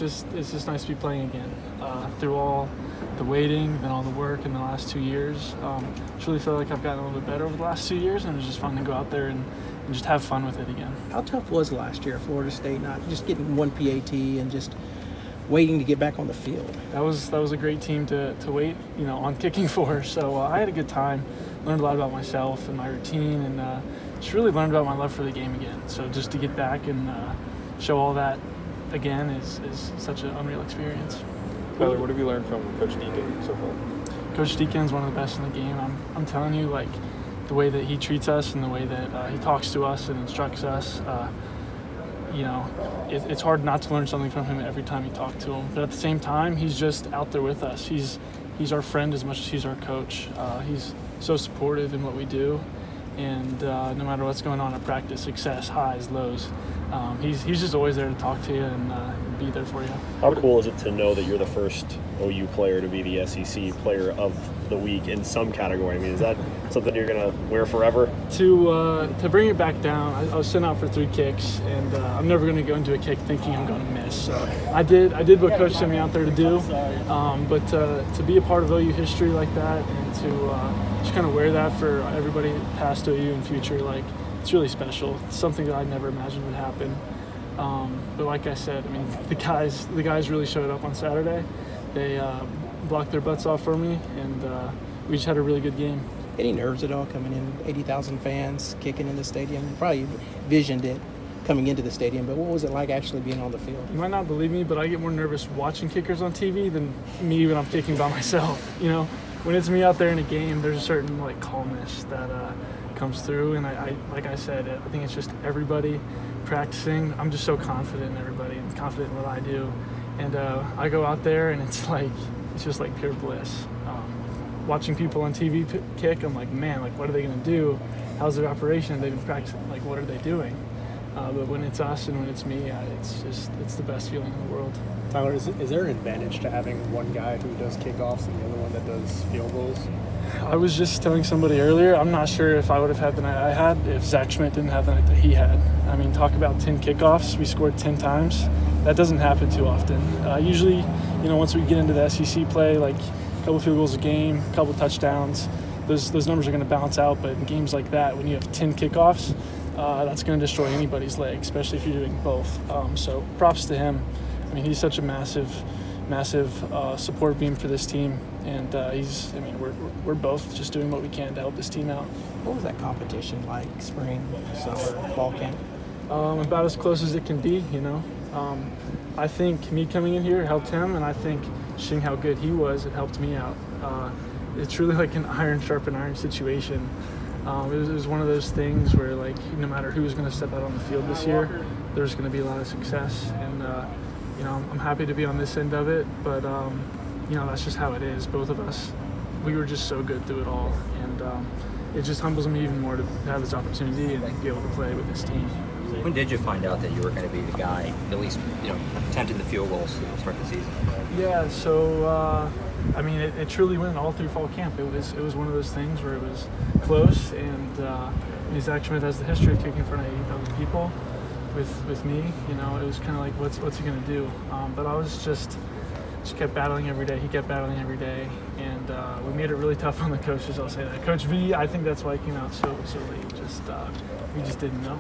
it's just nice to be playing again. Through all the waiting, then all the work in the last 2 years, I really feel like I've gotten a little bit better over the last 2 years, and it was just fun to go out there and just have fun with it again. How tough was last year at Florida State, not just getting one PAT and just waiting to get back on the field? That was a great team to wait, on kicking for. So I had a good time, learned a lot about myself and my routine, and just really learned about my love for the game again. So just to get back and show all that again is such an unreal experience. Tyler, what have you learned from Coach Deacon so far? Coach Deacon's one of the best in the game. I'm telling you, like, the way that he treats us and the way that he talks to us and instructs us, it's hard not to learn something from him every time you talk to him. But at the same time, he's just out there with us. He's our friend as much as he's our coach. He's so supportive in what we do, and no matter what's going on at practice, success, highs, lows, he's just always there to talk to you and be there for you. How cool is it to know that you're the first OU player to be the SEC Player of the Week in some category? I mean, is that something you're going to wear forever? To bring it back down, I was sent out for 3 kicks, and I'm never going to go into a kick thinking I'm going to miss. So I did what Coach sent me out there to do, but to be a part of OU history like that and to just kind of wear that for everybody past OU and future, like, it's really special. It's something that I never imagined would happen. But like I said, I mean, the guys really showed up on Saturday. They blocked their butts off for me, and we just had a really good game. Any nerves at all coming in? 80,000 fans kicking in the stadium. You probably visioned it coming into the stadium, but what was it like actually being on the field? You might not believe me, but I get more nervous watching kickers on TV than me when I'm kicking by myself. When it's me out there in a game, there's a certain calmness that comes through, and I like I said, I think it's just everybody practicing. I'm just so confident in everybody and confident in what I do, and I go out there and it's just like pure bliss. Watching people on TV kick, I'm like, man, what are they going to do? How's their operation? They've been practicing. What are they doing? But when it's us and when it's me, it's the best feeling in the world. Tyler, is there an advantage to having one guy who does kickoffs and the other one that does field goals? I was just telling somebody earlier, I'm not sure if I would have had the night I had if Zach Schmidt didn't have the night that he had. I mean, talk about 10 kickoffs. We scored 10 times. That doesn't happen too often. Usually, once we get into the SEC play, a couple field goals a game, a couple touchdowns, those numbers are going to balance out. But in games like that, when you have 10 kickoffs, that's going to destroy anybody's leg, especially if you're doing both. So props to him. I mean, he's such a massive support beam for this team, and we're both just doing what we can to help this team out. What was that competition like, spring, summer, fall camp? About as close as it can be, I think me coming in here helped him, and I think seeing how good he was, it helped me out. It's really like an iron sharpen iron situation. It was one of those things where, no matter who was going to step out on the field this year, there's going to be a lot of success, and I'm happy to be on this end of it, but that's just how it is. Both of us, we were just so good through it all, and it just humbles me even more to have this opportunity and be able to play with this team. When did you find out that you were going to be the guy, at least attempting the field goals to start the season? Yeah, so it truly went all through fall camp. It was one of those things where it was close, and Zach Schmidt has the history of kicking in front of 80,000 people. With me, it was kind of like, what's he going to do? But I was just kept battling every day. He kept battling every day, and we made it really tough on the coaches. I'll say that. Coach V, I think that's why he came out so late. We just didn't know.